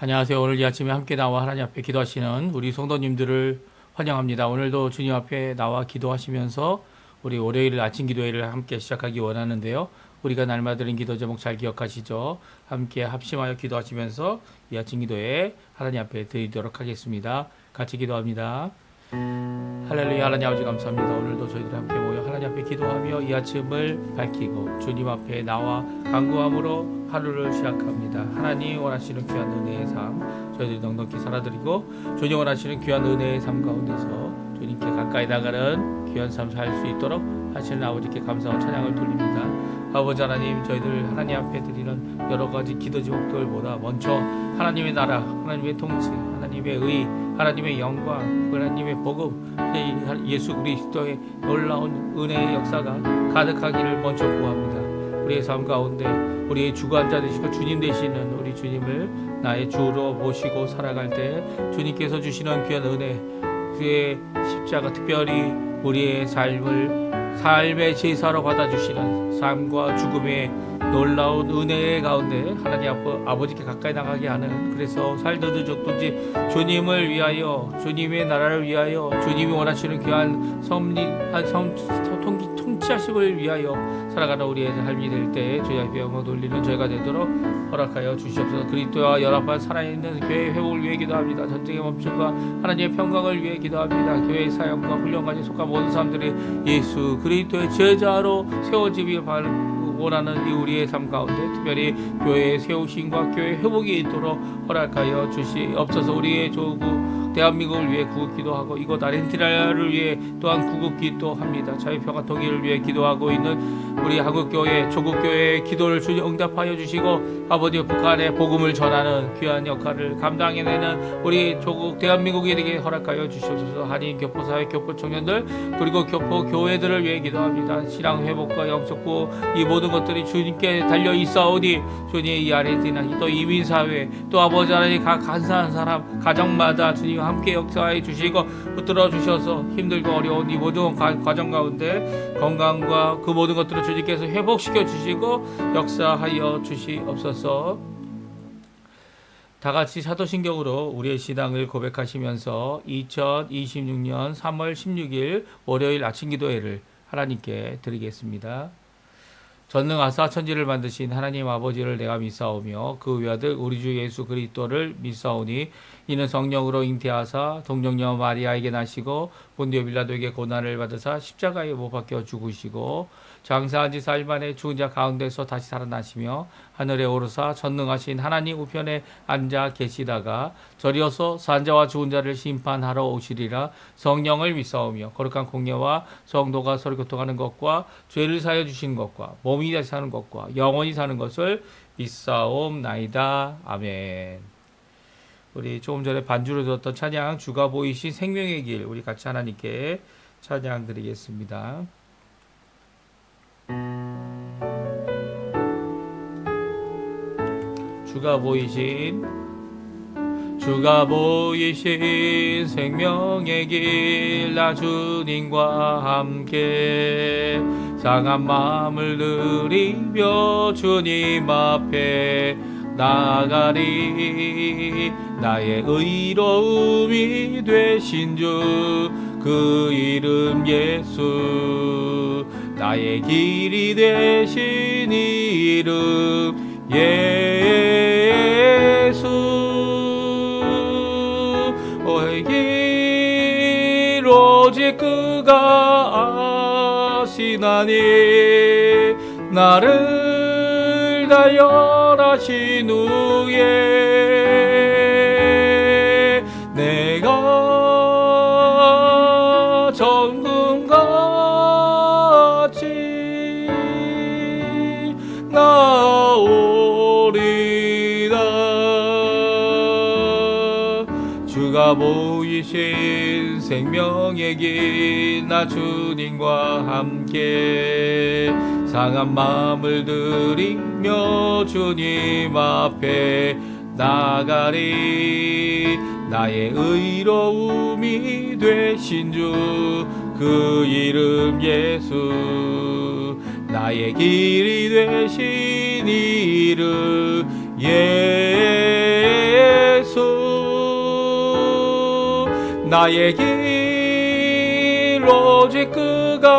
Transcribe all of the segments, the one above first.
안녕하세요. 오늘 이 아침에 함께 나와 하나님 앞에 기도하시는 우리 성도님들을 환영합니다. 오늘도 주님 앞에 나와 기도하시면서 우리 월요일 아침 기도회를 함께 시작하기 원하는데요. 우리가 날마다 드린 기도 제목 잘 기억하시죠? 함께 합심하여 기도하시면서 이 아침 기도회 하나님 앞에 드리도록 하겠습니다. 같이 기도합니다. 할렐루야. 하나님 아버지 감사합니다. 오늘도 저희들이 함께 모여 하나님 앞에 기도하며 이 아침을 밝히고 주님 앞에 나와 간구함으로 하루를 시작합니다. 하나님 원하시는 귀한 은혜의 삶 저희들이 넉넉히 살아드리고 주님 원하시는 귀한 은혜의 삶 가운데서 주님께 가까이 나가는 귀한 삶 살 수 있도록 하시는 아버지께 감사와 찬양을 돌립니다. 아버지 하나님, 저희들 하나님 앞에 드리는 여러 가지 기도 제목들보다 먼저 하나님의 나라, 하나님의 통치, 하나님의 의, 하나님의 영광, 하나님의 복음, 예수 그리스도의 놀라운 은혜의 역사가 가득하기를 먼저 구합니다. 우리의 삶 가운데 우리의 주관자 되시고 주님 되시는 우리 주님을 나의 주로 모시고 살아갈 때 주님께서 주시는 귀한 은혜, 그의 십자가, 특별히 우리의 삶의 제사로 받아주시는 삶과 죽음의 놀라운 은혜 가운데 하나님 아버지께 가까이 나가게 하는, 그래서 살든지 죽든지 주님을 위하여, 주님의 나라를 위하여, 주님이 원하시는 귀한 통치하심을 위하여 살아가는 우리의 삶이 될 때 주의 앞에 영광 돌리는 저희가 되도록 허락하여 주시옵소서. 그리스도와 연합한 살아있는 교회의 회복을 위해 기도합니다. 전쟁의 멈춤과 하나님의 평강을 위해 기도합니다. 교회의 사역과 훈련까지 속한 모든 사람들이 예수 그리스도의 제자로 세워지길 원하는 이 우리의 삶 가운데 특별히 교회의 세우심과 교회의 회복이 있도록 허락하여 주시옵소서. 우리의 조국 대한민국을 위해 구국 기도하고 이곳 아르헨티나를 위해 또한 구국 기도합니다. 자유평화 통일을 위해 기도하고 있는 우리 한국교회 조국교회의 기도를 주님 응답하여 주시고 아버지 북한의 복음을 전하는 귀한 역할을 감당해내는 우리 조국 대한민국에게 허락하여 주시옵소서. 한인 교포사회 교포 청년들 그리고 교포 교회들을 위해 기도합니다. 신앙 회복과 영적 구호 이 모든 것들이 주님께 달려 있사오니 주님 이 아르헨티나 또 이민사회 또 아버지 하나님 각 간사한 사람 가정마다 주님 함께 역사해 주시고 붙들어 주셔서 힘들고 어려운 이 모든 과정 가운데 건강과 그 모든 것들을 주님께서 회복시켜 주시고 역사하여 주시옵소서. 다 같이 사도신경으로 우리의 신앙을 고백하시면서 2026년 3월 16일 월요일 아침 기도회를 하나님께 드리겠습니다. 전능하사 천지를 만드신 하나님 아버지를 내가 믿사오며 그 외아들 우리 주 예수 그리스도를 믿사오니 이는 성령으로 잉태하사 동정녀 마리아에게 나시고 본디오 빌라도에게 고난을 받으사 십자가에 못 박혀 죽으시고 장사한 지 4일 만에 죽은 자 가운데서 다시 살아나시며 하늘에 오르사 전능하신 하나님 우편에 앉아 계시다가 저리어서 산자와 죽은 자를 심판하러 오시리라. 성령을 믿사오며 거룩한 공예와 성도가 서로 교통하는 것과 죄를 사하여 주신 것과 몸이 다시 사는 것과 영원히 사는 것을 믿사옵나이다. 아멘. 우리 조금 전에 반주로 들었던 찬양 주가 보이신 생명의 길, 우리 같이 하나님께 찬양 드리겠습니다. 주가 보이신 생명의 길, 나 주님과 함께 상한 마음을 누리며 주님 앞에 나가리. 나의 의로움이 되신 주 그 이름 예수, 나의 길이 되신 이름 예수. 오의 길 오직 그가 아시나니 나를 달려라신 후에 내가 정금같이 나오리라. 주가 보이신 생명의 길, 나 주님과 함께 상한 마음을 들이며 주님 앞에 나가리. 나의 의로움이 되신 주 그 이름 예수, 나의 길이 되신 이름 예수 나의 길 오직 그가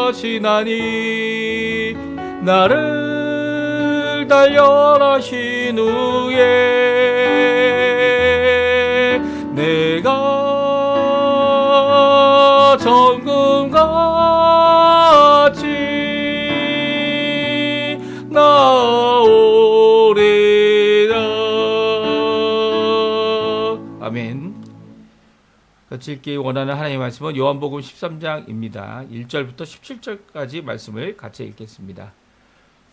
아시나니 나를 단련하신 후에 내가 정금같이 나오리라. 아멘. 같이 읽기 원하는 하나님의 말씀은 요한복음 13장입니다. 1절부터 17절까지 말씀을 같이 읽겠습니다.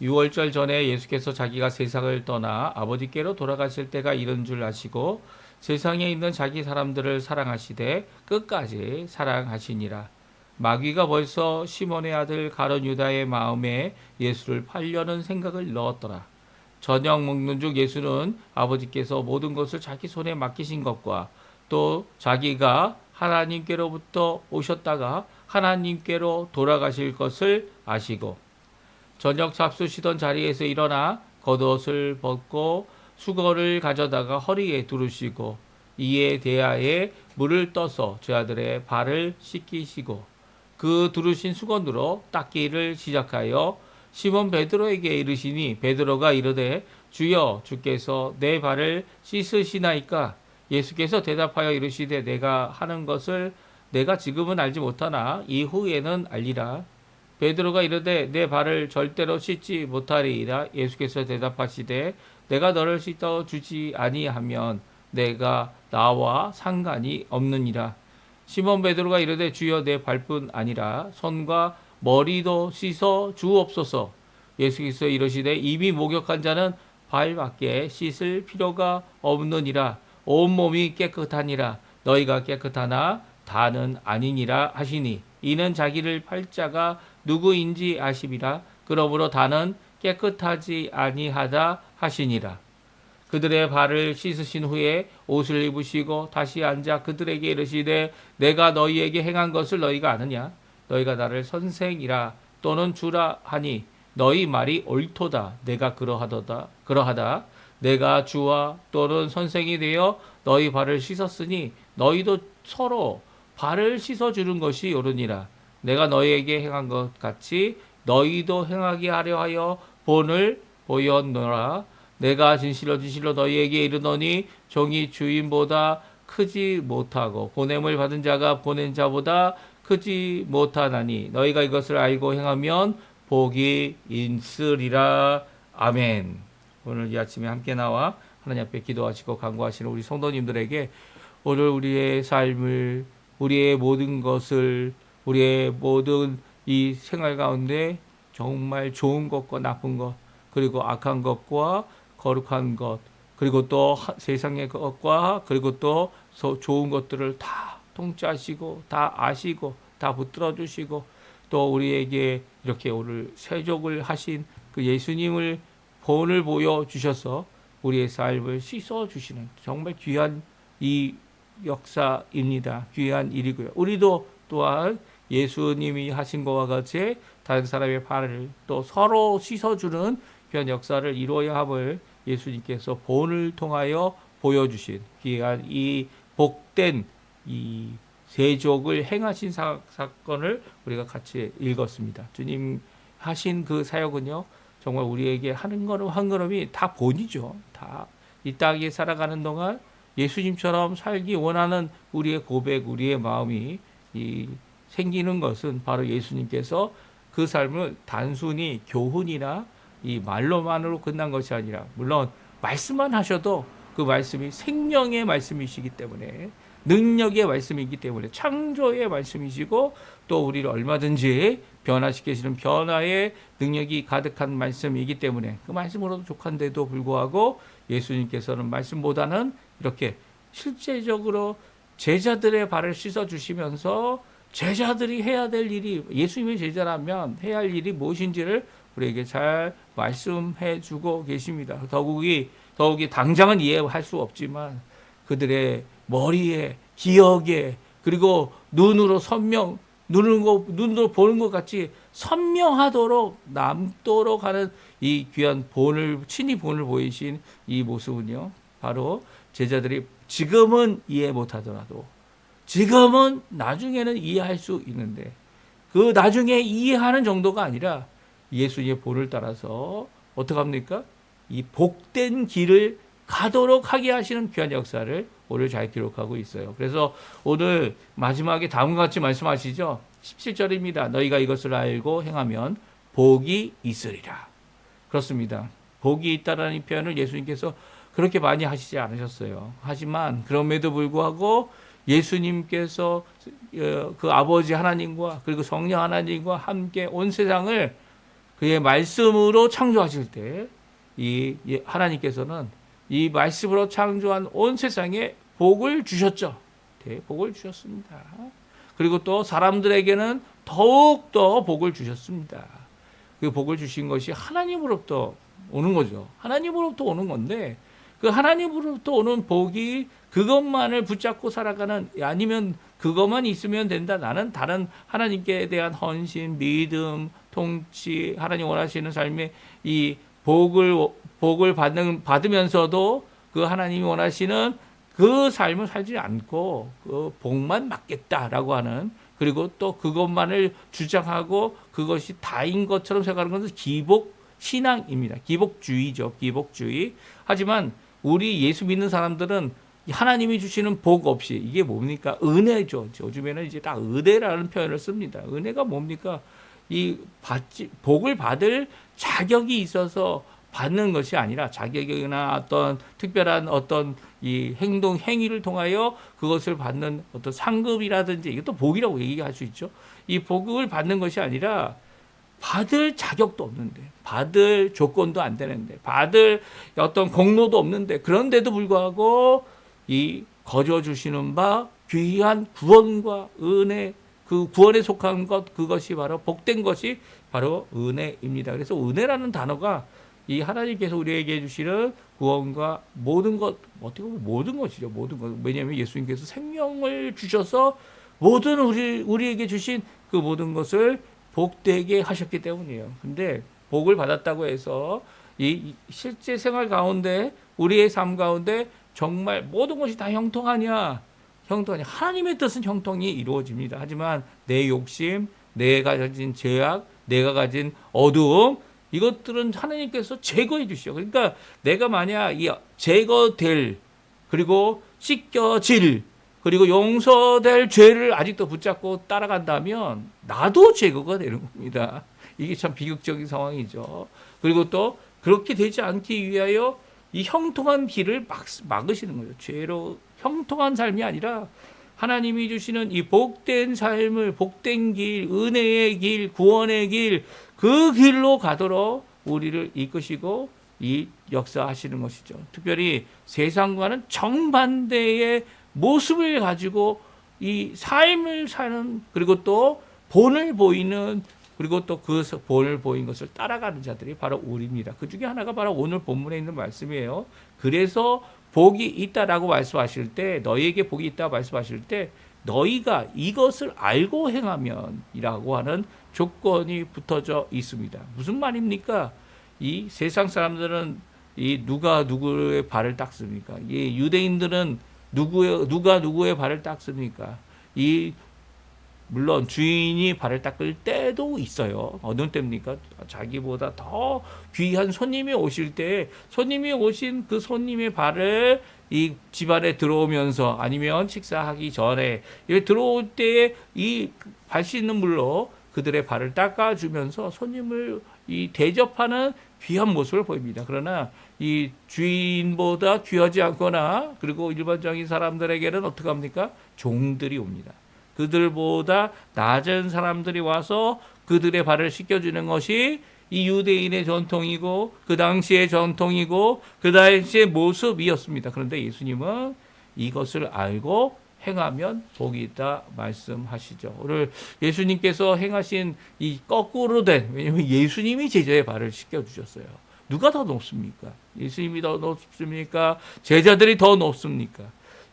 6월절 전에 예수께서 자기가 세상을 떠나 아버지께로 돌아가실 때가 이른 줄 아시고 세상에 있는 자기 사람들을 사랑하시되 끝까지 사랑하시니라. 마귀가 벌써 시몬의 아들 가룟 유다의 마음에 예수를 팔려는 생각을 넣었더라. 저녁 먹는 중 예수는 아버지께서 모든 것을 자기 손에 맡기신 것과 또 자기가 하나님께로부터 오셨다가 하나님께로 돌아가실 것을 아시고 저녁 잡수시던 자리에서 일어나 겉옷을 벗고 수건을 가져다가 허리에 두르시고 이에 대하에 물을 떠서 저아들의 발을 씻기시고 그 두르신 수건으로 닦기를 시작하여 시몬 베드로에게 이르시니 베드로가 이르되 주여 주께서 내 발을 씻으시나이까. 예수께서 대답하여 이르시되 내가 하는 것을 내가 지금은 알지 못하나 이후에는 알리라. 베드로가 이르되 내 발을 절대로 씻지 못하리이다. 예수께서 대답하시되 내가 너를 씻어 주지 아니하면 내가 나와 상관이 없느니라. 시몬 베드로가 이르되 주여 내 발뿐 아니라 손과 머리도 씻어 주옵소서. 예수께서 이르시되 이미 목욕한 자는 발밖에 씻을 필요가 없느니라. 온몸이 깨끗하니라. 너희가 깨끗하나 다는 아니니라 하시니 이는 자기를 팔 자가 누구인지 아심이라. 그러므로 다는 깨끗하지 아니하다 하시니라. 그들의 발을 씻으신 후에 옷을 입으시고 다시 앉아 그들에게 이르시되 내가 너희에게 행한 것을 너희가 아느냐. 너희가 나를 선생이라 또는 주라 하니 너희 말이 옳도다. 내가 그러하다. 내가 주와 또는 선생이 되어 너희 발을 씻었으니 너희도 서로 발을 씻어주는 것이 옳으니라. 내가 너희에게 행한 것 같이 너희도 행하게 하려 하여 본을 보였노라. 내가 진실로 너희에게 이르노니 종이 주인보다 크지 못하고 보냄을 받은 자가 보낸 자보다 크지 못하나니 너희가 이것을 알고 행하면 복이 있으리라. 아멘. 오늘 이 아침에 함께 나와 하나님 앞에 기도하시고 간구하시는 우리 성도님들에게 오늘 우리의 삶을, 우리의 모든 것을, 우리의 모든 이 생활 가운데 정말 좋은 것과 나쁜 것, 그리고 악한 것과 거룩한 것, 그리고 또 세상의 것과 그리고 또 좋은 것들을 다 통치하시고 다 아시고 다 붙들어 주시고 또 우리에게 이렇게 오늘 세족을 하신 그 예수님을 본을 보여주셔서 우리의 삶을 씻어주시는 정말 귀한 이 역사입니다. 귀한 일이고요. 우리도 또한 예수님이 하신 것과 같이 다른 사람의 발을 또 서로 씻어주는 귀한 역사를 이루어야 함을 예수님께서 본을 통하여 보여주신 귀한 이 복된 이 세족을 행하신 사건을 우리가 같이 읽었습니다. 주님 하신 그 사역은요, 정말 우리에게 하는 걸음 한 걸음이 다 본이죠. 다 이 땅에 살아가는 동안 예수님처럼 살기 원하는 우리의 고백, 우리의 마음이 생기는 것은 바로 예수님께서 그 삶을 단순히 교훈이나 이 말로만으로 끝난 것이 아니라, 물론 말씀만 하셔도 그 말씀이 생명의 말씀이시기 때문에, 능력의 말씀이기 때문에, 창조의 말씀이시고 또 우리를 얼마든지 변화시키시는 변화의 능력이 가득한 말씀이기 때문에 그 말씀으로도 족한데도 불구하고 예수님께서는 말씀보다는 이렇게 실제적으로 제자들의 발을 씻어주시면서 제자들이 해야 될 일이, 예수님의 제자라면 해야 할 일이 무엇인지를 우리에게 잘 말씀해 주고 계십니다. 더욱이 당장은 이해할 수 없지만 그들의 머리에, 기억에, 그리고 눈으로 선명 눈으로 보는 것 같이 선명하도록 남도록 하는 이 귀한 친히 본을 보이신 이 모습은요, 바로 제자들이 지금은 이해 못하더라도, 지금은 나중에는 이해할 수 있는데, 그 나중에 이해하는 정도가 아니라 예수님의 본을 따라서 어떻게 합니까? 이 복된 길을 가도록 하게 하시는 귀한 역사를 오늘 잘 기록하고 있어요. 그래서 오늘 마지막에 다음과 같이 말씀하시죠. 17절입니다. 너희가 이것을 알고 행하면 복이 있으리라. 그렇습니다. 복이 있다라는 표현을 예수님께서 그렇게 많이 하시지 않으셨어요. 하지만 그럼에도 불구하고 예수님께서 그 아버지 하나님과 그리고 성령 하나님과 함께 온 세상을 그의 말씀으로 창조하실 때 이 하나님께서는 이 말씀으로 창조한 온 세상에 복을 주셨죠. 대복을 주셨습니다. 그리고 또 사람들에게는 더욱더 복을 주셨습니다. 그 복을 주신 것이 하나님으로부터 오는 거죠. 하나님으로부터 오는 건데 그 하나님으로부터 오는 복이 그것만을 붙잡고 살아가는, 아니면 그것만 있으면 된다. 나는 다른 하나님께 대한 헌신, 믿음, 통치, 하나님 원하시는 삶의 이 복을 받으면서도 그 하나님이 원하시는 그 삶을 살지 않고 그 복만 받겠다라고 하는, 그리고 또 그것만을 주장하고 그것이 다인 것처럼 생각하는 것은 기복 신앙입니다. 기복주의죠. 기복주의. 하지만 우리 예수 믿는 사람들은 하나님이 주시는 복 없이, 이게 뭡니까? 은혜죠. 요즘에는 이제 다 은혜라는 표현을 씁니다. 은혜가 뭡니까? 복을 받을 자격이 있어서 받는 것이 아니라, 자격이나 어떤 특별한 어떤 이 행위를 통하여 그것을 받는 어떤 상급이라든지, 이것도 복이라고 얘기할 수 있죠. 이 복을 받는 것이 아니라 받을 자격도 없는데, 받을 조건도 안 되는데, 받을 어떤 공로도 없는데, 그런데도 불구하고 이 거저 주시는 바 귀한 구원과 은혜, 그 구원에 속한 것, 그것이 바로 복된 것이 바로 은혜입니다. 그래서 은혜라는 단어가 이 하나님께서 우리에게 주시는 구원과 모든 것, 어떻게 보면 모든 것이죠. 모든 것. 왜냐하면 예수님께서 생명을 주셔서 모든 우리에게 주신 그 모든 것을 복되게 하셨기 때문이에요. 근데 복을 받았다고 해서 이 실제 생활 가운데, 우리의 삶 가운데 정말 모든 것이 다 형통하냐? 형통하냐? 하나님의 뜻은 형통이 이루어집니다. 하지만 내 욕심, 내가 가진 죄악, 내가 가진 어두움, 이것들은 하나님께서 제거해 주시죠. 그러니까 내가 만약 이 제거될, 그리고 씻겨질, 그리고 용서될 죄를 아직도 붙잡고 따라간다면 나도 제거가 되는 겁니다. 이게 참 비극적인 상황이죠. 그리고 또 그렇게 되지 않기 위하여 이 형통한 길을 막으시는 거죠. 죄로 형통한 삶이 아니라 하나님이 주시는 이 복된 삶을, 복된 길, 은혜의 길, 구원의 길, 그 길로 가도록 우리를 이끄시고 이 역사하시는 것이죠. 특별히 세상과는 정반대의 모습을 가지고 이 삶을 사는, 그리고 또 본을 보이는, 그리고 또 그 본을 보인 것을 따라가는 자들이 바로 우리입니다. 그 중에 하나가 바로 오늘 본문에 있는 말씀이에요. 그래서 복이 있다라고 말씀하실 때, 너희에게 복이 있다고 말씀하실 때, 너희가 이것을 알고 행하면이라고 하는 조건이 붙어져 있습니다. 무슨 말입니까? 이 세상 사람들은 이 누가 누구의 발을 닦습니까? 이 유대인들은 누가 누구의 발을 닦습니까? 물론 주인이 발을 닦을 때도 있어요. 어느 때입니까? 자기보다 더 귀한 손님이 오실 때, 손님이 오신 그 손님의 발을 이 집안에 들어오면서, 아니면 식사하기 전에 들어올 때에 이 발 씻는 물로 그들의 발을 닦아주면서 손님을 이 대접하는 귀한 모습을 보입니다. 그러나 이 주인보다 귀하지 않거나, 그리고 일반적인 사람들에게는 어떻게 합니까? 종들이 옵니다. 그들보다 낮은 사람들이 와서 그들의 발을 씻겨주는 것이 이 유대인의 전통이고, 그 당시의 전통이고, 그 당시의 모습이었습니다. 그런데 예수님은 이것을 알고 행하면 복이 있다 말씀하시죠. 오늘 예수님께서 행하신 이 거꾸로 된, 왜냐하면 예수님이 제자의 발을 씻겨주셨어요. 누가 더 높습니까? 예수님이 더 높습니까? 제자들이 더 높습니까?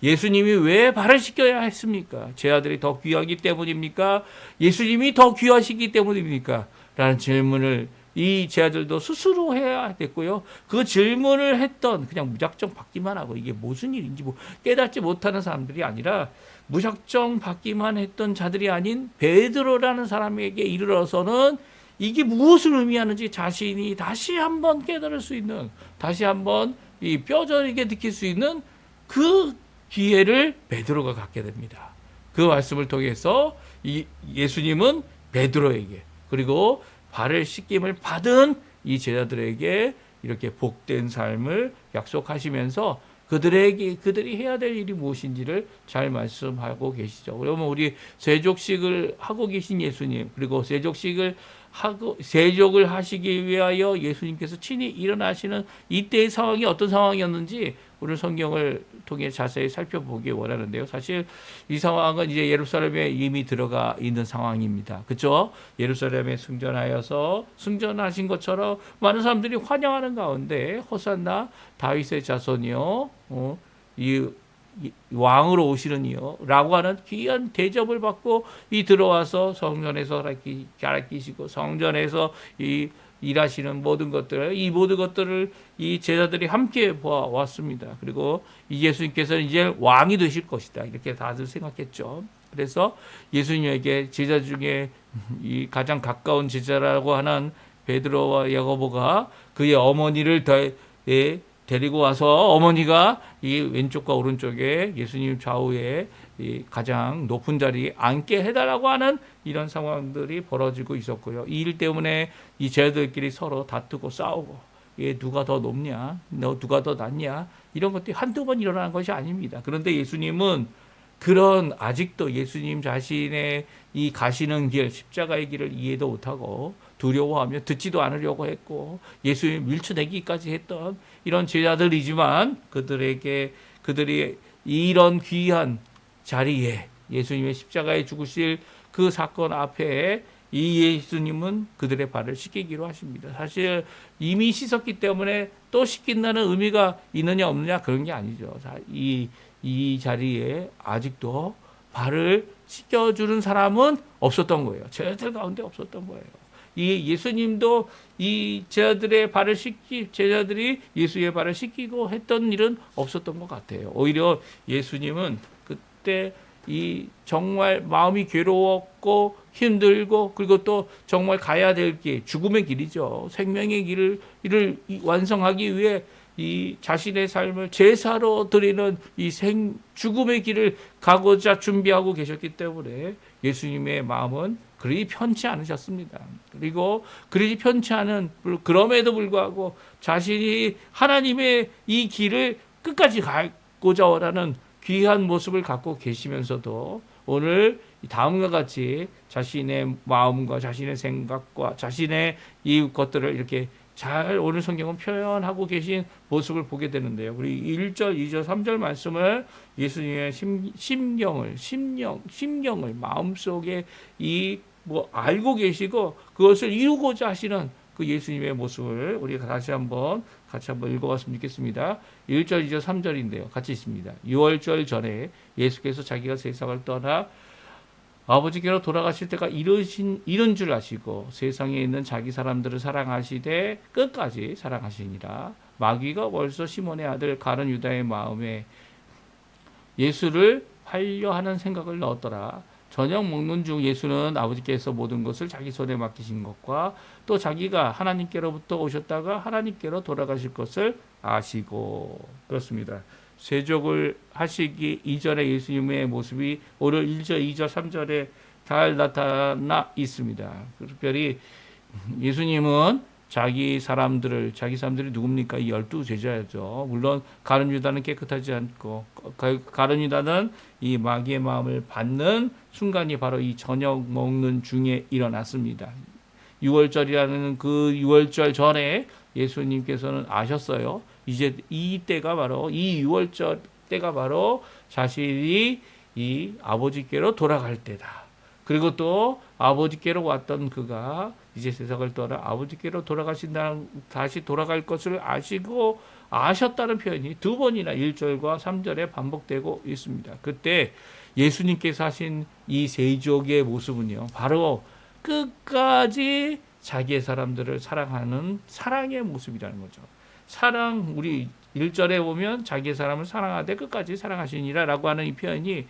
예수님이 왜 발을 씻겨야 했습니까? 제 아들이 더 귀하기 때문입니까? 예수님이 더 귀하시기 때문입니까? 라는 질문을 이 제 아들도 스스로 해야 됐고요. 그 질문을 했던 그냥 무작정 받기만 하고 이게 무슨 일인지 뭐 깨닫지 못하는 사람들이 아니라 무작정 받기만 했던 자들이 아닌 베드로라는 사람에게 이르러서는 이게 무엇을 의미하는지 자신이 다시 한번 깨달을 수 있는, 다시 한번 이 뼈저리게 느낄 수 있는 그 기회를 베드로가 갖게 됩니다. 그 말씀을 통해서 이 예수님은 베드로에게 그리고 발을 씻김을 받은 이 제자들에게 이렇게 복된 삶을 약속하시면서 그들이 해야 될 일이 무엇인지를 잘 말씀하고 계시죠. 그러면 우리 세족식을 하고 계신 예수님, 그리고 세족을 하시기 위하여 예수님께서 친히 일어나시는 이때의 상황이 어떤 상황이었는지 오늘 성경을 통해 자세히 살펴보기 원하는데요. 사실 이 상황은 이제 예루살렘에 이미 들어가 있는 상황입니다. 그렇죠? 예루살렘에 승전하신 것처럼 많은 사람들이 환영하는 가운데 호산나 다윗의 자손이요, 이 왕으로 오시는 이요 라고 하는 귀한 대접을 받고 이 들어와서 성전에서 가르치시고 성전에서 이 일하시는 모든 것들을 이 제자들이 함께 보아왔습니다. 그리고 이 예수님께서는 이제 왕이 되실 것이다 이렇게 다들 생각했죠. 그래서 예수님에게 제자 중에 이 가장 가까운 제자라고 하는 베드로와 야고보가 그의 어머니를 데리고 와서 어머니가 이 왼쪽과 오른쪽에 예수님 좌우에 이 가장 높은 자리에 앉게 해달라고 하는 이런 상황들이 벌어지고 있었고요. 이 일 때문에 이 제자들끼리 서로 다투고 싸우고 얘 누가 더 높냐, 너 누가 더 낫냐 이런 것들이 한두 번 일어나는 것이 아닙니다. 그런데 예수님은 아직도 예수님 자신의 이 가시는 길, 십자가의 길을 이해도 못하고 두려워하며 듣지도 않으려고 했고 예수님 밀쳐내기까지 했던 이런 제자들이지만 그들이 이런 귀한 자리에 예수님의 십자가에 죽으실 그 사건 앞에 이 예수님은 그들의 발을 씻기기로 하십니다. 사실 이미 씻었기 때문에 또 씻긴다는 의미가 있느냐 없느냐 그런 게 아니죠. 이 자리에 아직도 발을 씻겨주는 사람은 없었던 거예요. 제자들 가운데 없었던 거예요. 이 예수님도 이 제자들이 예수의 발을 씻기고 했던 일은 없었던 것 같아요. 오히려 예수님은 그때 이 정말 마음이 괴로웠고 힘들고 그리고 또 정말 가야 될 길, 죽음의 길이죠. 생명의 길을 완성하기 위해 이 자신의 삶을 제사로 드리는 죽음의 길을 가고자 준비하고 계셨기 때문에 예수님의 마음은 그리 편치 않으셨습니다. 그리고 그리 편치 않은 그럼에도 불구하고 자신이 하나님의 이 길을 끝까지 가고자 하는 귀한 모습을 갖고 계시면서도 오늘 다음과 같이 자신의 마음과 자신의 생각과 자신의 이 것들을 이렇게 잘 오늘 성경은 표현하고 계신 모습을 보게 되는데요. 우리 1절, 2절, 3절 말씀을 예수님의 심령을 마음속에 알고 계시고 그것을 이루고자 하시는 그 예수님의 모습을 우리가 같이 한번 읽어봤으면 좋겠습니다. 1절, 2절, 3절인데요. 같이 있습니다. 6월절 전에 예수께서 자기가 세상을 떠나 아버지께로 돌아가실 때가 이른 줄 아시고 세상에 있는 자기 사람들을 사랑하시되 끝까지 사랑하시니라. 마귀가 벌써 시몬의 아들 가룟 유다의 마음에 예수를 팔려 하는 생각을 넣었더라. 저녁 먹는 중 예수는 아버지께서 모든 것을 자기 손에 맡기신 것과 또 자기가 하나님께로부터 오셨다가 하나님께로 돌아가실 것을 아시고 그렇습니다. 세족을 하시기 이전에 예수님의 모습이 오늘 1절, 2절, 3절에 잘 나타나 있습니다. 특별히 예수님은 자기 사람들이 누굽니까? 이 12제자죠. 물론 가룟 유다는 깨끗하지 않고 가룟 유다는 이 마귀의 마음을 받는 순간이 바로 이 저녁 먹는 중에 일어났습니다. 6월절이라는 그 6월절 전에 예수님께서는 아셨어요. 이제 이 6월절 때가 바로 자신이 이 아버지께로 돌아갈 때다. 그리고 또 아버지께로 왔던 그가 이제 세상을 떠나 아버지께로 다시 돌아갈 것을 아시고 아셨다는 표현이 두 번이나 1절과 3절에 반복되고 있습니다. 그때 예수님께서 하신 이 세족의 모습은요, 바로 끝까지 자기의 사람들을 사랑하는 사랑의 모습이라는 거죠. 사랑, 우리 1절에 보면 자기의 사람을 사랑하되 끝까지 사랑하시니라 라고 하는 이 표현이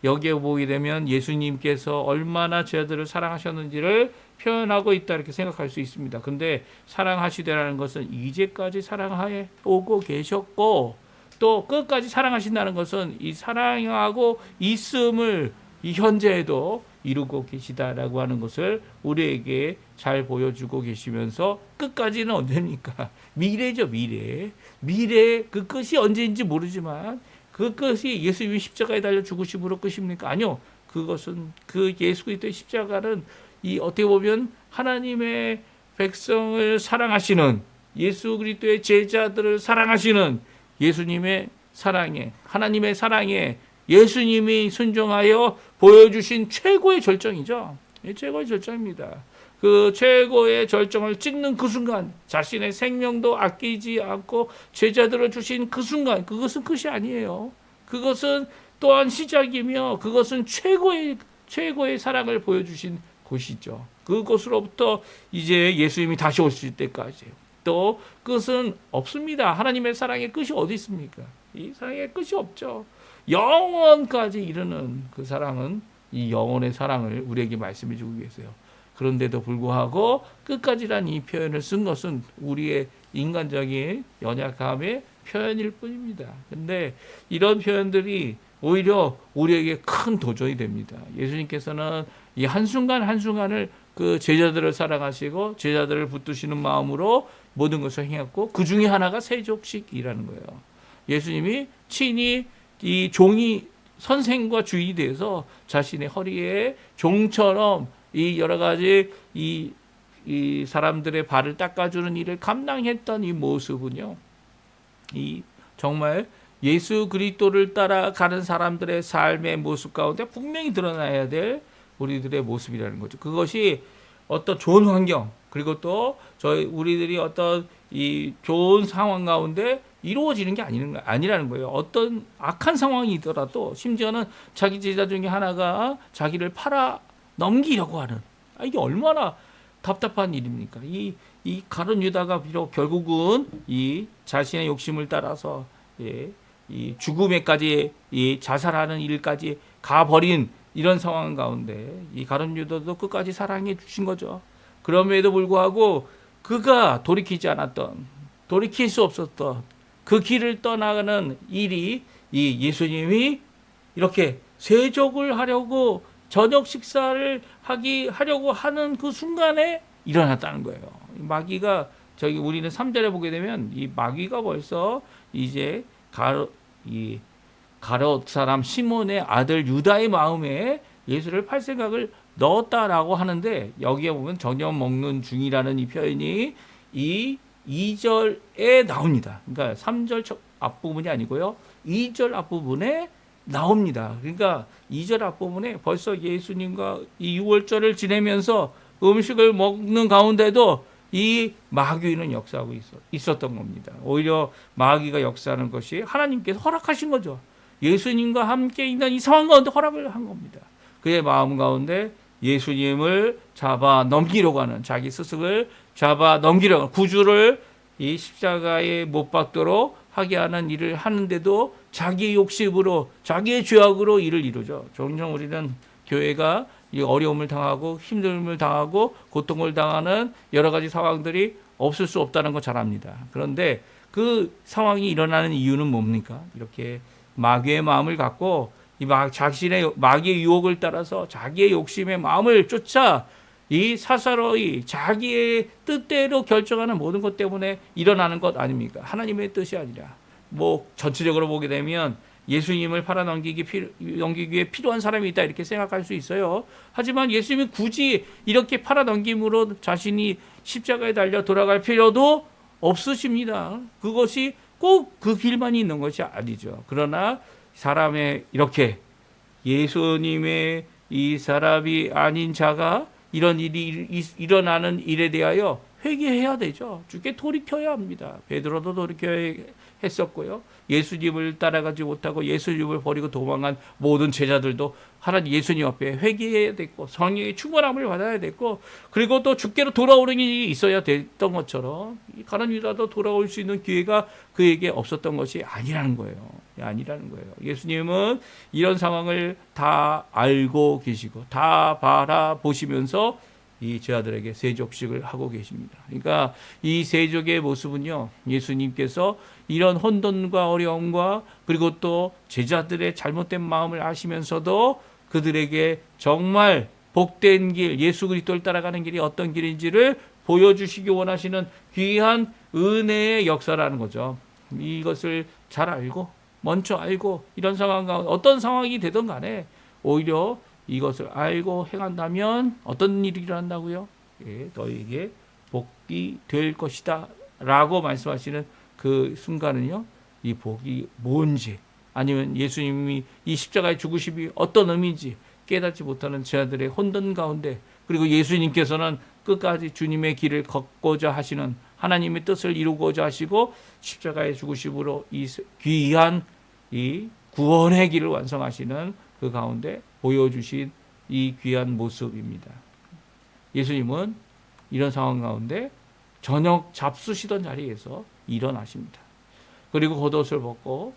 여기에 보게 되면 예수님께서 얼마나 죄들을 사랑하셨는지를 표현하고 있다 이렇게 생각할 수 있습니다. 근데 사랑하시되라는 것은 이제까지 사랑해 오고 계셨고 또 끝까지 사랑하신다는 것은 이 사랑하고 있음을 이 현재에도 이루고 계시다라고 하는 것을 우리에게 잘 보여주고 계시면서 끝까지는 언제입니까? 미래죠, 미래. 미래 그 끝이 언제인지 모르지만 그 끝이 예수님이 십자가에 달려 죽으심으로 끝입니까? 아니요. 그것은 그 예수 그리스도의 십자가는 이 어떻게 보면 하나님의 백성을 사랑하시는 예수 그리스도의 제자들을 사랑하시는 예수님의 사랑에 하나님의 사랑에 예수님이 순종하여 보여주신 최고의 절정이죠. 최고의 절정입니다. 그 최고의 절정을 찍는 그 순간 자신의 생명도 아끼지 않고 제자들을 주신 그 순간 그것은 끝이 아니에요. 그것은 또한 시작이며 그것은 최고의 사랑을 보여주신 곳이죠. 그곳으로부터 이제 예수님이 다시 오실 때까지 또 끝은 없습니다. 하나님의 사랑의 끝이 어디 있습니까? 이 사랑의 끝이 없죠. 영원까지 이르는 그 사랑은 이 영원의 사랑을 우리에게 말씀해 주고 계세요. 그런데도 불구하고 끝까지란 이 표현을 쓴 것은 우리의 인간적인 연약함의 표현일 뿐입니다. 근데 이런 표현들이 오히려 우리에게 큰 도전이 됩니다. 예수님께서는 이 한순간 한순간을 그 제자들을 사랑하시고 제자들을 붙드시는 마음으로 모든 것을 행했고 그 중에 하나가 세족식이라는 거예요. 예수님이 친히 이 종이 선생과 주인이 돼서 자신의 허리에 종처럼 이 여러 가지 이 사람들의 발을 닦아주는 일을 감당했던 이 모습은요, 이 정말 예수 그리스도를 따라가는 사람들의 삶의 모습 가운데 분명히 드러나야 될 우리들의 모습이라는 거죠. 그것이 어떤 좋은 환경 그리고 또 우리들이 어떤 이 좋은 상황 가운데 이루어지는 게 아니라는 거예요. 어떤 악한 상황이더라도 심지어는 자기 제자 중에 하나가 자기를 팔아 넘기려고 하는 이게 얼마나 답답한 일입니까? 이 가룟 유다가 비록 결국은 이 자신의 욕심을 따라서 이 죽음에까지 이 자살하는 일까지 가버린 이런 상황 가운데 이 가룟 유다도 끝까지 사랑해 주신 거죠. 그럼에도 불구하고 그가 돌이킬 수 없었던 그 길을 떠나가는 일이 이 예수님이 이렇게 세족을 하려고 저녁 식사를 하려고 하는 그 순간에 일어났다는 거예요. 마귀가 우리는 3절에 보게 되면 이 마귀가 벌써 이제 가롯 사람 시몬의 아들 유다의 마음에 예수를 팔 생각을 넣었다라고 하는데 여기에 보면 저녁 먹는 중이라는 이 표현이 이 2절에 나옵니다. 그러니까 3절 앞부분이 아니고요. 2절 앞부분에 나옵니다. 그러니까 2절 앞부분에 벌써 예수님과 이 6월절을 지내면서 음식을 먹는 가운데도 이 마귀는 역사하고 있었던 겁니다. 오히려 마귀가 역사하는 것이 하나님께서 허락하신 거죠. 예수님과 함께 있는 이 상황 가운데 허락을 한 겁니다. 그의 마음 가운데 예수님을 잡아 넘기려고 하는 자기 스승을 잡아 넘기려고 하는 구주를 이 십자가에 못 박도록 하게 하는 일을 하는데도 자기의 욕심으로 자기의 죄악으로 일을 이루죠. 종종 우리는 교회가 이 어려움을 당하고 힘듦을 당하고 고통을 당하는 여러 가지 상황들이 없을 수 없다는 거 잘 압니다. 그런데 그 상황이 일어나는 이유는 뭡니까? 이렇게 마귀의 마음을 갖고 자신의 마귀의 유혹을 따라서 자기의 욕심의 마음을 쫓아 이 사사로이 자기의 뜻대로 결정하는 모든 것 때문에 일어나는 것 아닙니까? 하나님의 뜻이 아니라 전체적으로 보게 되면 예수님을 팔아 넘기기 위해 필요한 사람이 있다 이렇게 생각할 수 있어요. 하지만 예수님이 굳이 이렇게 팔아 넘김으로 자신이 십자가에 달려 돌아갈 필요도 없으십니다. 그것이 꼭 그 길만이 있는 것이 아니죠. 그러나 사람의 이렇게 예수님의 이 사람이 아닌 자가 이런 일이 일어나는 일에 대하여 회개해야 되죠. 주께 돌이켜야 합니다. 베드로도 돌이켜야 했었고요. 예수님을 따라가지 못하고 예수님을 버리고 도망간 모든 제자들도 하나님 예수님 앞에 회개해야 됐고 성령의 충만함을 받아야 됐고 그리고 또 주께로 돌아오는 일이 있어야 됐던 것처럼 가룟 유다도 돌아올 수 있는 기회가 그에게 없었던 것이 아니라는 거예요. 아니라는 거예요. 예수님은 이런 상황을 다 알고 계시고 다 바라보시면서 이 제자들에게 세족식을 하고 계십니다. 그러니까 이 세족의 모습은요, 예수님께서 이런 혼돈과 어려움과 그리고 또 제자들의 잘못된 마음을 아시면서도 그들에게 정말 복된 길, 예수 그리스도를 따라가는 길이 어떤 길인지를 보여주시기 원하시는 귀한 은혜의 역사라는 거죠. 이것을 잘 알고 먼저 알고 이런 상황 가운데 어떤 상황이 되든 간에 오히려 이것을 알고 행한다면 어떤 일이 일어난다고요? 예, 너에게 복이 될 것이다 라고 말씀하시는 그 순간은요, 이 복이 뭔지 아니면 예수님이 이 십자가의 죽으심이 어떤 의미인지 깨닫지 못하는 제자들의 혼돈 가운데 그리고 예수님께서는 끝까지 주님의 길을 걷고자 하시는 하나님의 뜻을 이루고자 하시고 십자가의 죽으심으로 이 귀한 이 구원의 길을 완성하시는 그 가운데 보여주신 이 귀한 모습입니다. 예수님은 이런 상황 가운데 저녁 잡수시던 자리에서 일어나십니다. 그리고 겉옷을 벗고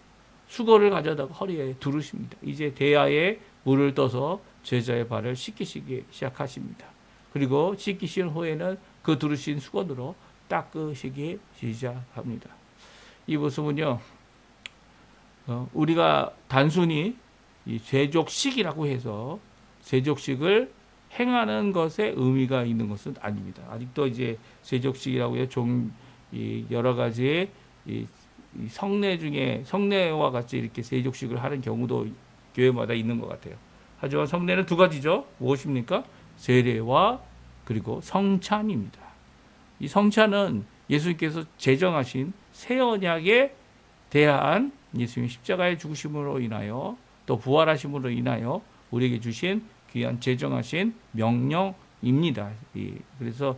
수건을 가져다가 허리에 두르십니다. 이제 대야에 물을 떠서 제자의 발을 씻기시기 시작하십니다. 그리고 씻기신 후에는 그 두르신 수건으로 닦으시기 시작합니다. 이 모습은요, 우리가 단순히 이 세족식이라고 해서 세족식을 행하는 것에 의미가 있는 것은 아닙니다. 아직도 이제 세족식이라고 해서 여러 가지의 이 성례 중에 성례와 같이 이렇게 세족식을 하는 경우도 교회마다 있는 것 같아요. 하지만 성례는 두 가지죠. 무엇입니까? 세례와 그리고 성찬입니다. 이 성찬은 예수님께서 제정하신 새 언약에 대한 예수님의 십자가의 죽으심으로 인하여 또 부활하심으로 인하여 우리에게 주신 귀한 제정하신 명령입니다. 그래서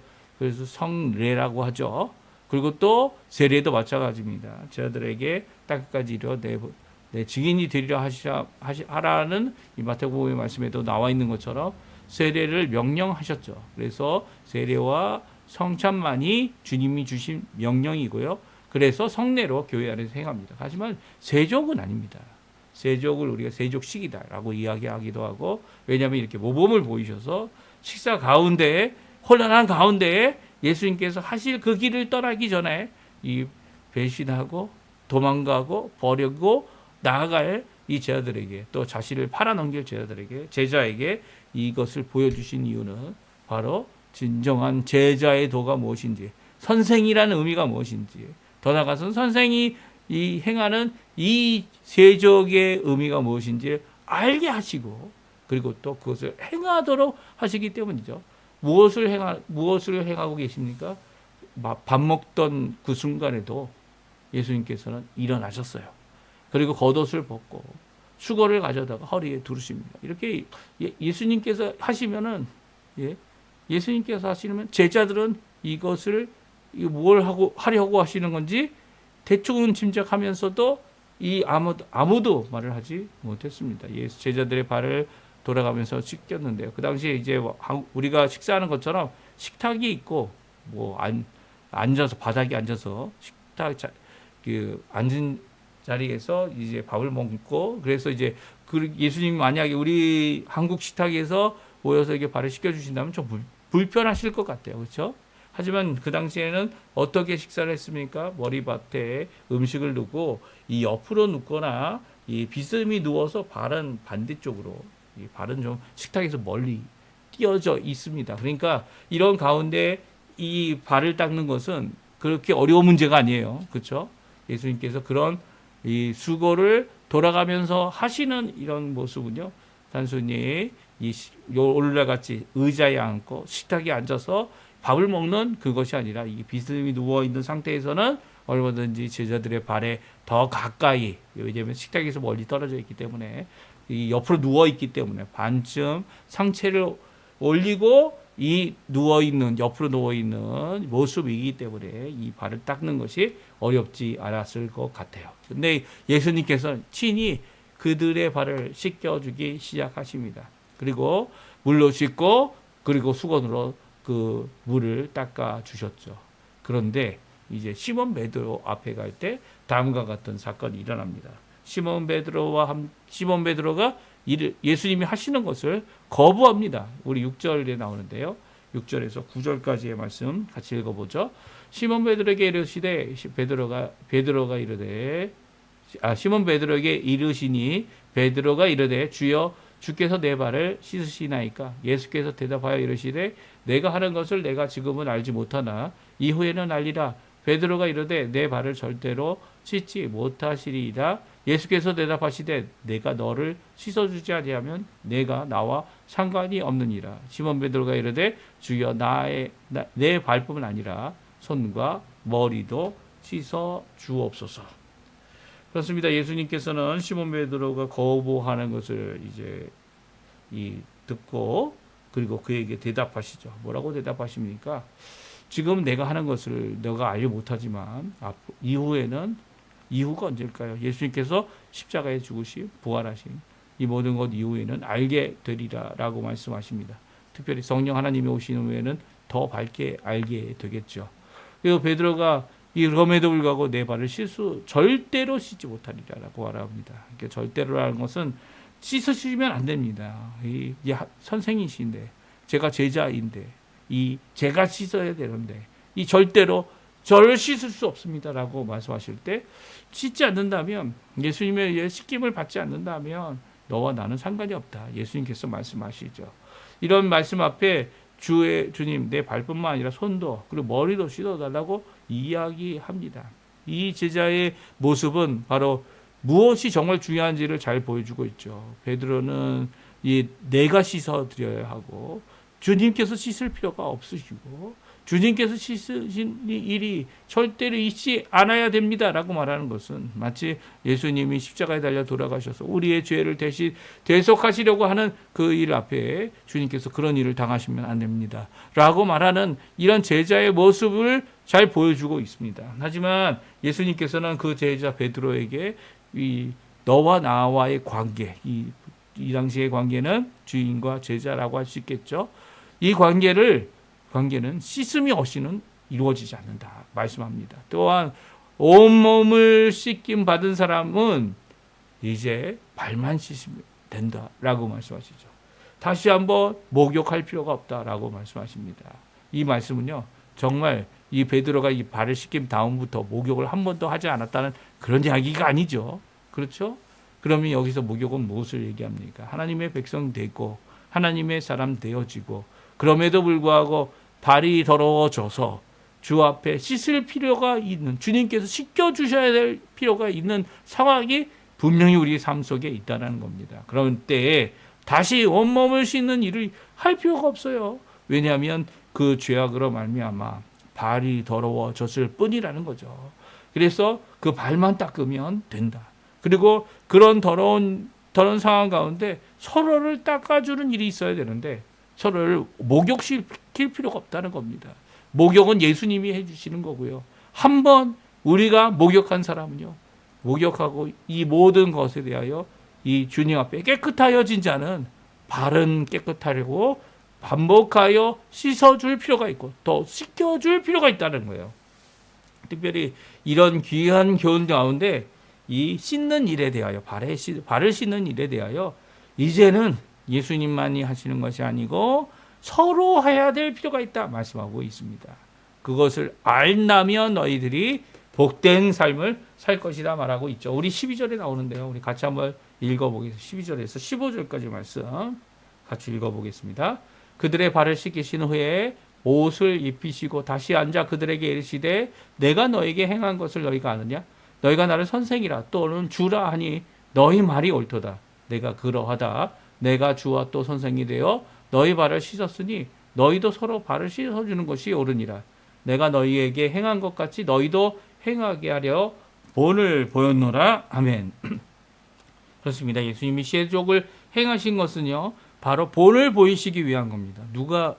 성례라고 하죠. 그리고 또 세례도 마찬가지입니다. 저들에게 땅끝까지 이르러 내 증인이 되리라 하라는 이 마태복음의 말씀에도 나와 있는 것처럼 세례를 명령하셨죠. 그래서 세례와 성찬만이 주님이 주신 명령이고요. 그래서 성례로 교회 안에서 행합니다. 하지만 세족은 아닙니다. 세족을 우리가 세족식이다라고 이야기하기도 하고, 왜냐하면 이렇게 모범을 보이셔서 식사 가운데에 혼란한 가운데에 예수님께서 하실 그 길을 떠나기 전에 이 배신하고 도망가고 버리고 나아갈 이 제자들에게, 또 자신을 팔아넘길 제자에게 이것을 보여주신 이유는 바로 진정한 제자의 도가 무엇인지, 선생이라는 의미가 무엇인지, 더 나아가서는 선생이 이 행하는 이 세족의 의미가 무엇인지 알게 하시고, 그리고 또 그것을 행하도록 하시기 때문이죠. 무엇을 행하고 계십니까? 밥 먹던 그 순간에도 예수님께서는 일어나셨어요. 그리고 겉옷을 벗고 수건을 가져다가 허리에 두르십니다. 이렇게 예수님께서 하시면은, 예수님께서 하시면 제자들은 이것을 뭘 하려고 하시는 건지 대충은 짐작하면서도 아무도 말을 하지 못했습니다. 제자들의 발을 돌아가면서 씻겼는데요. 그 당시에 이제 우리가 식사하는 것처럼 식탁이 있고, 앉아서 바닥에 앉아서 앉은 자리에서 이제 밥을 먹고, 그래서 이제 예수님 만약에 우리 한국 식탁에서 모여서 이게 발을 씻겨 주신다면 좀 불편하실 것 같아요, 그렇죠? 하지만 그 당시에는 어떻게 식사를 했습니까? 머리맡에 음식을 두고 이 옆으로 눕거나 이 비스듬히 누워서 발은 반대쪽으로, 이 발은 좀 식탁에서 멀리 띄어져 있습니다. 그러니까 이런 가운데 이 발을 닦는 것은 그렇게 어려운 문제가 아니에요, 그렇죠? 예수님께서 그런 이 수고를 돌아가면서 하시는 이런 모습은요, 단순히 오늘날같이 의자에 앉고 식탁에 앉아서 밥을 먹는 그것이 아니라, 이 비스듬히 누워 있는 상태에서는 얼마든지 제자들의 발에 더 가까이, 왜냐하면 식탁에서 멀리 떨어져 있기 때문에, 이 옆으로 누워 있기 때문에 반쯤 상체를 올리고 이 옆으로 누워있는 모습이기 때문에 이 발을 닦는 것이 어렵지 않았을 것 같아요. 근데 예수님께서 친히 그들의 발을 씻겨주기 시작하십니다. 그리고 물로 씻고 그리고 수건으로 그 물을 닦아 주셨죠. 그런데 이제 시몬 베드로 앞에 갈 때 다음과 같은 사건이 일어납니다. 시몬 베드로가 예수님이 하시는 것을 거부합니다. 우리 6절에 나오는데요. 6절에서 9절까지의 말씀 같이 읽어보죠. 시몬 베드로에게 이르시되 시몬 베드로에게 이르시니 베드로가 이르되 주여 주께서 내 발을 씻으시나이까. 예수께서 대답하여 이르시되 내가 하는 것을 내가 지금은 알지 못하나 이후에는 알리라. 베드로가 이르되 내 발을 절대로 씻지 못하시리이다. 예수께서 대답하시되 내가 너를 씻어주지 아니하면 내가 나와 상관이 없느니라. 시몬 베드로가 이르되 주여 내 발뿐만 아니라 손과 머리도 씻어 주옵소서. 그렇습니다. 예수님께서는 시몬 베드로가 거부하는 것을 이제 듣고 그리고 그에게 대답하시죠. 뭐라고 대답하십니까? 지금 내가 하는 것을 너가 알지 못하지만 이후가 언제일까요? 예수님께서 십자가에 죽으신 부활하신 이 모든 것 이후에는 알게 되리라라고 말씀하십니다. 특별히 성령 하나님이 오신 후에는 더 밝게 알게 되겠죠. 그리고 베드로가 그럼에도 불구하고 내 발을 절대로 씻지 못하리라라고 말합니다. 그러니까 절대로라는 것은 씻으시면 안 됩니다. 이 선생이신데 제가 제자인데 제가 씻어야 되는데 이 절대로 저를 씻을 수 없습니다라고 말씀하실 때 씻지 않는다면 예수님의 씻김을 받지 않는다면 너와 나는 상관이 없다. 예수님께서 말씀하시죠. 이런 말씀 앞에 주님 내 발뿐만 아니라 손도 그리고 머리도 씻어달라고 이야기합니다. 이 제자의 모습은 바로 무엇이 정말 중요한지를 잘 보여주고 있죠. 베드로는 내가 씻어드려야 하고 주님께서 씻을 필요가 없으시고 주님께서 씻으신 일이 절대로 있지 않아야 됩니다라고 말하는 것은 마치 예수님이 십자가에 달려 돌아가셔서 우리의 죄를 대신 대속하시려고 하는 그 일 앞에 주님께서 그런 일을 당하시면 안 됩니다 라고 말하는 이런 제자의 모습을 잘 보여주고 있습니다. 하지만 예수님께서는 그 제자 베드로에게 너와 나와의 관계, 이 당시의 관계는 주인과 제자라고 할 수 있겠죠. 이 관계는 씻음이 없이는 이루어지지 않는다 말씀합니다. 또한 온몸을 씻김 받은 사람은 이제 발만 씻으면 된다라고 말씀하시죠. 다시 한번 목욕할 필요가 없다라고 말씀하십니다. 이 말씀은요 정말 이 베드로가 이 발을 씻김 다음부터 목욕을 한 번도 하지 않았다는 그런 이야기가 아니죠. 그렇죠? 그러면 여기서 목욕은 무엇을 얘기합니까? 하나님의 백성 되고 하나님의 사람 되어지고 그럼에도 불구하고 발이 더러워져서 주 앞에 씻을 필요가 있는 주님께서 씻겨주셔야 될 필요가 있는 상황이 분명히 우리 삶 속에 있다는 겁니다. 그런 때에 다시 온몸을 씻는 일을 할 필요가 없어요. 왜냐하면 그 죄악으로 말미암아 발이 더러워졌을 뿐이라는 거죠. 그래서 그 발만 닦으면 된다. 그리고 그런 더러운 상황 가운데 서로를 닦아주는 일이 있어야 되는데 서로를 목욕시킬 필요가 없다는 겁니다. 목욕은 예수님이 해주시는 거고요. 한번 우리가 목욕한 사람은요. 목욕하고 이 모든 것에 대하여 이 주님 앞에 깨끗하여진 자는 발은 깨끗하려고 반복하여 씻어줄 필요가 있고 더 씻겨줄 필요가 있다는 거예요. 특별히 이런 귀한 교훈 가운데 이 씻는 일에 대하여 발을 씻는 일에 대하여 이제는 예수님만이 하시는 것이 아니고 서로 해야 될 필요가 있다 말씀하고 있습니다. 그것을 알다면 너희들이 복된 삶을 살 것이다 말하고 있죠. 우리 12절에 나오는데요. 우리 같이 한번 읽어보겠습니다. 12절에서 15절까지 말씀 같이 읽어보겠습니다. 그들의 발을 씻기신 후에 옷을 입히시고 다시 앉아 그들에게 이르시되 내가 너에게 행한 것을 너희가 아느냐? 너희가 나를 선생이라 또는 주라 하니 너희 말이 옳도다. 내가 그러하다. 내가 주와 또 선생이 되어 너희 발을 씻었으니 너희도 서로 발을 씻어주는 것이 옳으니라. 내가 너희에게 행한 것 같이 너희도 행하게 하려 본을 보였노라. 아멘. 그렇습니다. 예수님이 세족을 행하신 것은요. 바로 본을 보이시기 위한 겁니다.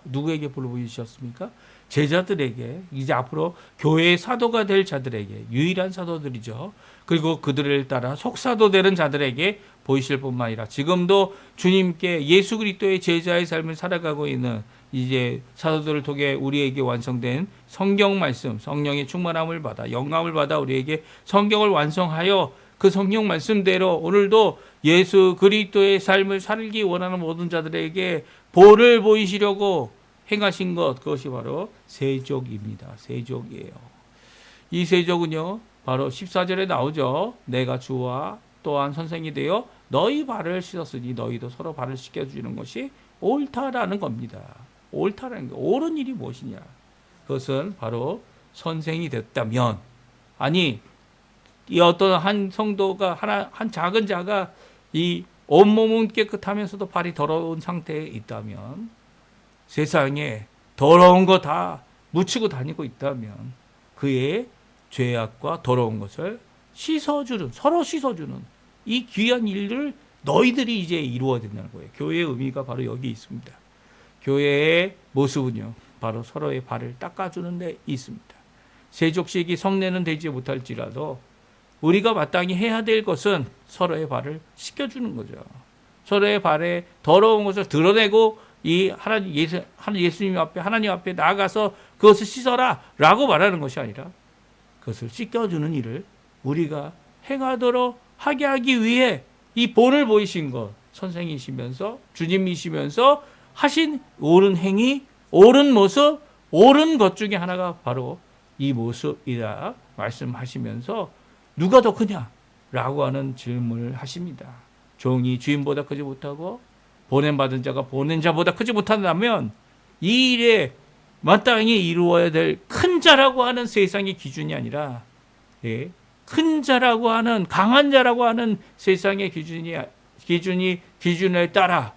누구에게 본을 보이셨습니까? 제자들에게, 이제 앞으로 교회의 사도가 될 자들에게, 유일한 사도들이죠. 그리고 그들을 따라 속사도 되는 자들에게 보이실 뿐만 아니라 지금도 주님께 예수 그리스도의 제자의 삶을 살아가고 있는 이제 사도들을 통해 우리에게 완성된 성경 말씀, 성령의 충만함을 받아 영감을 받아 우리에게 성경을 완성하여 그 성경 말씀대로 오늘도 예수 그리스도의 삶을 살기 원하는 모든 자들에게 본을 보이시려고 행하신 것, 그것이 바로 세족입니다. 세족이에요. 이 세족은요, 바로 14절에 나오죠. 내가 주와 또한 선생이 되어 너희 발을 씻었으니 너희도 서로 발을 씻겨주는 것이 옳다라는 겁니다. 옳다라는 거, 옳은 일이 무엇이냐? 그것은 바로 선생이 됐다면, 아니 이 어떤 한 성도가 한 작은 자가 이 온몸은 깨끗하면서도 발이 더러운 상태에 있다면, 세상에 더러운 거 다 묻히고 다니고 있다면 그의 죄악과 더러운 것을 씻어주는, 서로 씻어주는 이 귀한 일을 너희들이 이제 이루어야 된다는 거예요. 교회의 의미가 바로 여기 있습니다. 교회의 모습은요, 바로 서로의 발을 닦아주는 데 있습니다. 세족식이 성례는 되지 못할지라도 우리가 마땅히 해야 될 것은 서로의 발을 씻겨주는 거죠. 서로의 발에 더러운 것을 드러내고 이 예수님 앞에, 하나님 앞에 나아가서 그것을 씻어라 라고 말하는 것이 아니라 그것을 씻겨주는 일을 우리가 행하도록 하게 하기 위해 이 본을 보이신 것, 선생이시면서 주님이시면서 하신 옳은 행위, 옳은 모습, 옳은 것 중에 하나가 바로 이 모습이라 말씀하시면서 누가 더 크냐? 라고 하는 질문을 하십니다. 종이 주인보다 크지 못하고 보냄받은 자가 보낸 자보다 크지 못한다면 이 일에 마땅히 이루어야 될 큰 자라고 하는 세상의 기준이 아니라, 큰 자라고 하는, 강한 자라고 하는 세상의 기준에 따라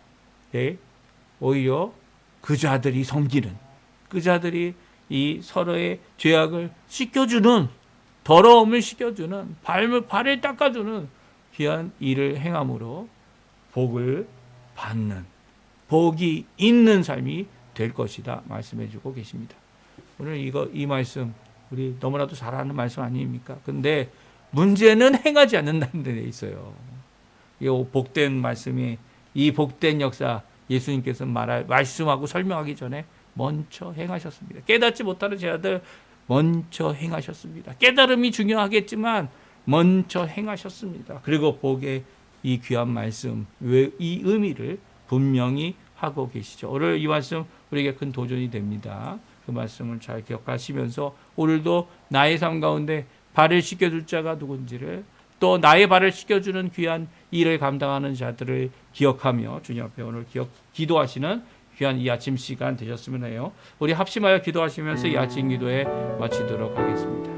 오히려 그 자들이 섬기는, 그 자들이 이 서로의 죄악을 씻겨주는, 더러움을 씻겨주는, 발을 닦아주는 귀한 일을 행함으로 복을 받는, 복이 있는 삶이 될 것이다 말씀해 주고 계십니다. 오늘 이 말씀 우리 너무나도 잘 아는 말씀 아닙니까? 근데 문제는 행하지 않는다는 데 있어요. 이 복된 말씀이, 이 복된 역사, 예수님께서 말씀하고 설명하기 전에 먼저 행하셨습니다. 깨닫지 못하는 제자들 먼저 행하셨습니다. 깨달음이 중요하겠지만 먼저 행하셨습니다. 그리고 복의 이 귀한 말씀, 이 의미를 분명히 하고 계시죠. 오늘 이 말씀 우리에게 큰 도전이 됩니다. 그 말씀을 잘 기억하시면서 오늘도 나의 삶 가운데 발을 씻겨줄 자가 누군지를, 또 나의 발을 씻겨주는 귀한 일을 감당하는 자들을 기억하며 주님 앞에 오늘 기도하시는 귀한 이 아침 시간 되셨으면 해요. 우리 합심하여 기도하시면서 이 아침 기도에 마치도록 하겠습니다.